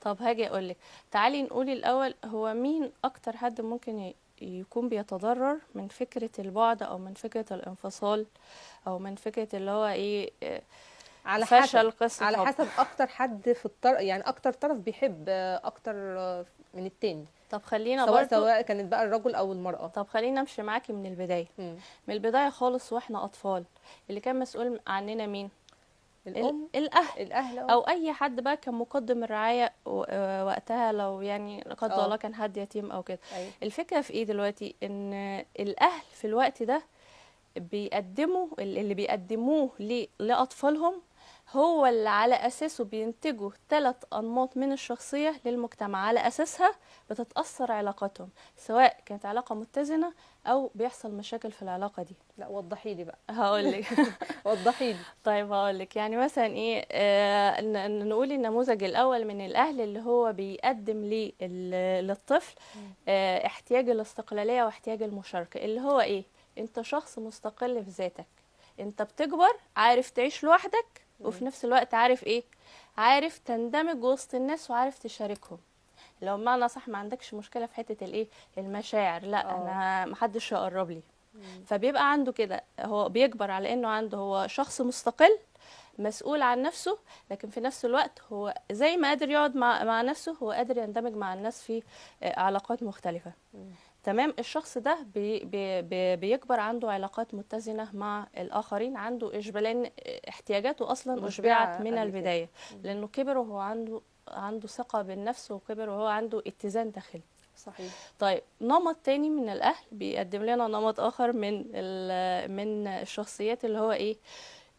طب هاجي اقول لك، تعالي نقول الاول، هو مين اكتر حد ممكن يكون بيتضرر من فكرة البعد او من فكرة الانفصال او من فكرة اللي هو ايه، على حسب فشل قصة على حب؟ حسب اكتر حد في الطرف، يعني اكتر طرف بيحب اكتر من التاني، طب خلينا سواء برضو، سواء كانت بقى الرجل او المرأة. طب خلينا امشي معاكي من البداية. مم. من البداية خالص واحنا اطفال، اللي كان مسؤول عننا مين؟ الام. الاهل. الاهل او اي حد بقى كان مقدم الرعايه وقتها، لو يعني لا قدر الله اه. كان حد يتيم او كده. ايوه. الفكره في ايه دلوقتي؟ ان الاهل في الوقت ده بيقدموا اللي بيقدموه لاطفالهم، هو اللي على اساسه بينتجوا 3 انماط من الشخصيه للمجتمع، على اساسها بتتاثر علاقاتهم، سواء كانت علاقه متزنه او بيحصل مشاكل في العلاقه دي. لا وضحي لي بقى. هقول لك. وضحي لي. طيب هقول لك، يعني مثلا ايه، نقول النموذج الاول من الاهل اللي هو بيقدم للطفل احتياج الاستقلاليه واحتياج المشاركه، اللي هو ايه؟ انت شخص مستقل في ذاتك، انت بتكبر عارف تعيش لوحدك، وفي نفس الوقت عارف ايه، عارف تندمج وسط الناس وعارف تشاركهم. لو بمعنى صح ما عندكش مشكله في حته الايه، المشاعر، لا اه. انا محدش يقرب لي. مم. فبيبقى عنده كده، هو بيكبر على انه عنده هو شخص مستقل مسؤول عن نفسه، لكن في نفس الوقت هو زي ما قادر يقعد مع نفسه، هو قادر يندمج مع الناس في علاقات مختلفة. مم. تمام. الشخص ده بيكبر عنده علاقات متزنة مع الآخرين، عنده إشباع، لأن احتياجاته أصلا أشبعت مشبعة من قبل كده. البداية، مم. لأنه كبر وهو عنده ثقة بالنفس، وكبر وهو عنده اتزان داخلي. صحيح. طيب نمط تاني من الأهل بيقدم لنا نمط آخر من الشخصيات، اللي هو إيه،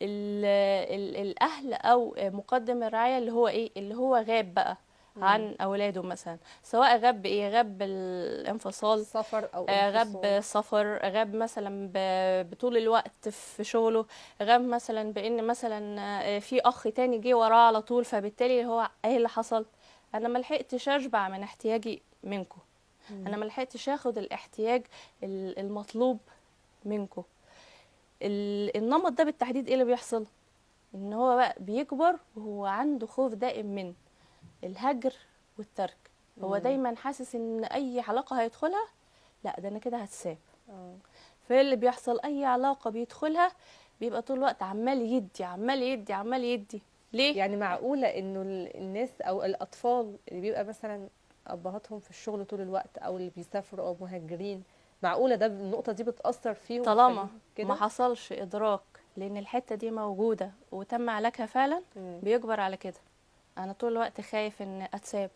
الأهل أو مقدم الرعاية، اللي هو إيه، اللي هو غاب بقى مم. عن أولاده مثلا، سواء غاب بإيه، غاب الانفصال، سفر او غاب انفصال. سفر، غاب مثلا بطول الوقت في شغله، غاب مثلا بإن مثلا في أخ تاني جه وراه على طول، فبالتالي هو إيه اللي حصل؟ أنا ملحقتش أشبع من احتياجي منكم، مم. انا ملحقتش اخد الاحتياج المطلوب منكم. النمط ده بالتحديد ايه اللي بيحصل؟ ان هو بقى بيكبر وهو عنده خوف دائم من الهجر والترك. هو مم. دايما حاسس ان اي علاقة هيدخلها، لا ده انا كده هتساب. اه. فايه اللي بيحصل؟ اي علاقة بيدخلها بيبقى طول الوقت عمال يدي عمال يدي عمال يدي. ليه؟ يعني معقولة انه الناس او الاطفال اللي بيبقى مثلا ابهاتهم في الشغل طول الوقت او اللي بيسافروا او مهاجرين، معقولة ده النقطة دي بتأثر فيهم طالما وتخليهم ما كده؟ حصلش ادراك لان الحتة دي موجودة وتم علاجها فعلا، مم. بيكبر على كده. انا طول الوقت خايف ان اتساب،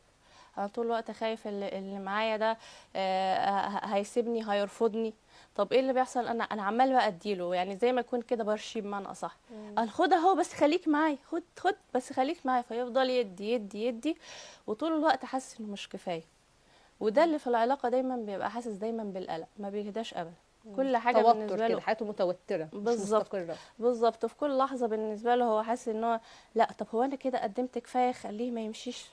انا طول الوقت خايف اللي معايا ده هيسيبني، هيرفضني. طب ايه اللي بيحصل؟ انا عمال بقى اديله، يعني زي ما يكون كده برشيد بمعنى اصح، مم. قال خد اهو بس خليك معايا، خد خد بس خليك معايا، فيفضل يدي يدي يدي، وطول الوقت حاسس انه مش كفايه. وده اللي في العلاقه دايما بيبقى حاسس دايما بالقلق، ما بيهداش ابدا، مم. كل حاجه توتر بالنسبه كده، له. حياته متوترة مش بالظبط. مستقرة. بالظبط، في كل لحظه بالنسبه له هو حاسس ان هو، لا طب هو انا كده قدمت كفايه، خليه ما يمشيش.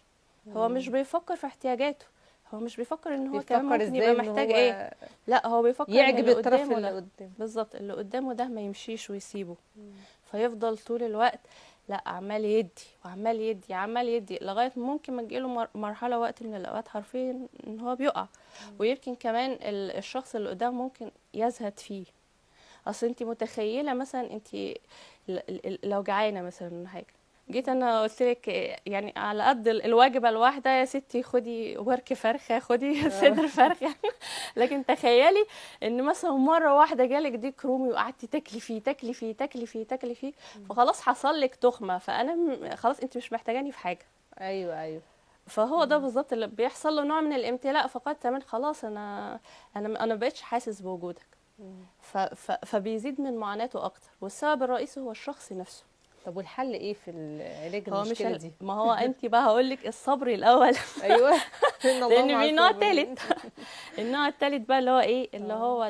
هو مش مم. بيفكر في احتياجاته، هو مش بيفكر ان هو كمان بيفكر ممكن ازاي يبقى ان محتاج ايه، هو لا هو بيفكر ان يعجب اللي الطرف قدامه اللي ده، قدام. بالظبط، اللي قدامه ده ما يمشيش ويسيبه. مم. فيفضل طول الوقت لا عمال يدي وعمال يدي عمال يدي، لغايه ممكن ما تجيله مرحله وقت من الاوقات حرفيا ان هو بيقع. ويمكن كمان الشخص اللي قدام ممكن يزهد فيه. اصل انت متخيله مثلا، انت لو جعانه مثلا من حاجه، جيت انا قلت لك يعني على قد الوجبه الواحده يا ستي خدي ورك فرخه، خدي اه. صدر فرخه. لكن تخيلي ان مثلا مره واحده جالك ديك رومي وقعدتي تاكلي فيه تاكلي فيه تاكلي فيه تاكلي فيه، فخلاص حصل لك تخمه، فانا خلاص انت مش محتاجاني في حاجه. ايوه ايوه. فهو ده مم. بالظبط اللي بيحصل له، نوع من الامتلاء فقط. تمام، خلاص انا مبقتش حاسس بوجودك. مم. فبيزيد من معاناته اكتر، والسبب الرئيسي هو الشخص نفسه. طب والحل ايه في علاج هو مش المشكلة دي؟ ما هو انت بقى هقول لك الصبر الاول. ايوه. ان الله لان مع في نوع الصابرين. تالت. النوع التالت بقى اللي هو ايه، اللي اه. هو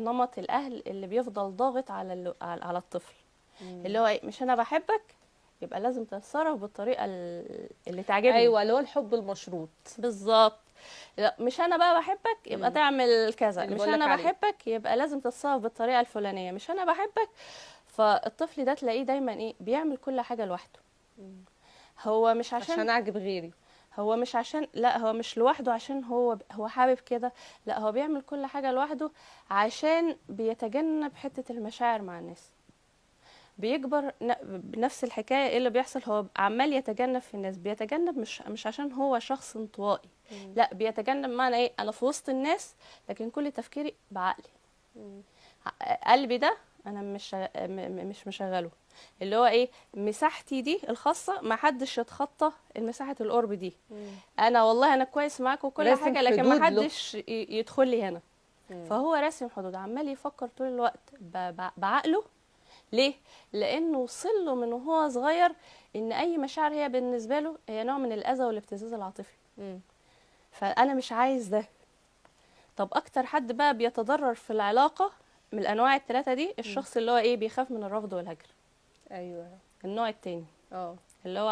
نمط الاهل اللي بيفضل ضاغط على الطفل، مم. اللي هو ايه، مش انا بحبك يبقى لازم تتصرف بالطريقه اللي تعجبني. ايوه، اللي هو الحب المشروط. بالظبط. لا مش انا بقى بحبك يبقى مم. تعمل كذا، اللي مش بقول لك انا عليه. بحبك يبقى لازم تتصرف بالطريقه الفلانيه، مش انا بحبك. فالطفل ده تلاقيه دايما ايه، بيعمل كل حاجه لوحده. مم. هو مش عشان اعجب غيري. هو مش عشان، لا هو مش لوحده عشان هو حابب كده، لا هو بيعمل كل حاجة لوحده عشان بيتجنب حتة المشاعر مع الناس. بيكبر بنفس الحكاية. ايه اللي بيحصل؟ هو عمال يتجنب في الناس، بيتجنب مش عشان هو شخص انطوائي، لا بيتجنب معنى ايه؟ انا في وسط الناس لكن كل تفكيري بعقلي. قلبي ده انا مش مشغله، اللي هو ايه، مساحتي دي الخاصه ما حدش يتخطى المساحه القرب دي. انا والله انا كويس معاك وكل راسم حاجه، لكن حدود ما له. حدش يدخل لي هنا. فهو راسم حدود، عمال يفكر طول الوقت بعقله. ليه؟ لانه وصل له من وهو صغير ان اي مشاعر هي بالنسبه له هي نوع من الاذى والابتزاز العاطفي. فانا مش عايز ده. طب اكتر حد بقى بيتضرر في العلاقه من الانواع الثلاثه دي الشخص اللي هو ايه، بيخاف من الرفض والهجر. ايوه. النوع التاني اه. اللي هو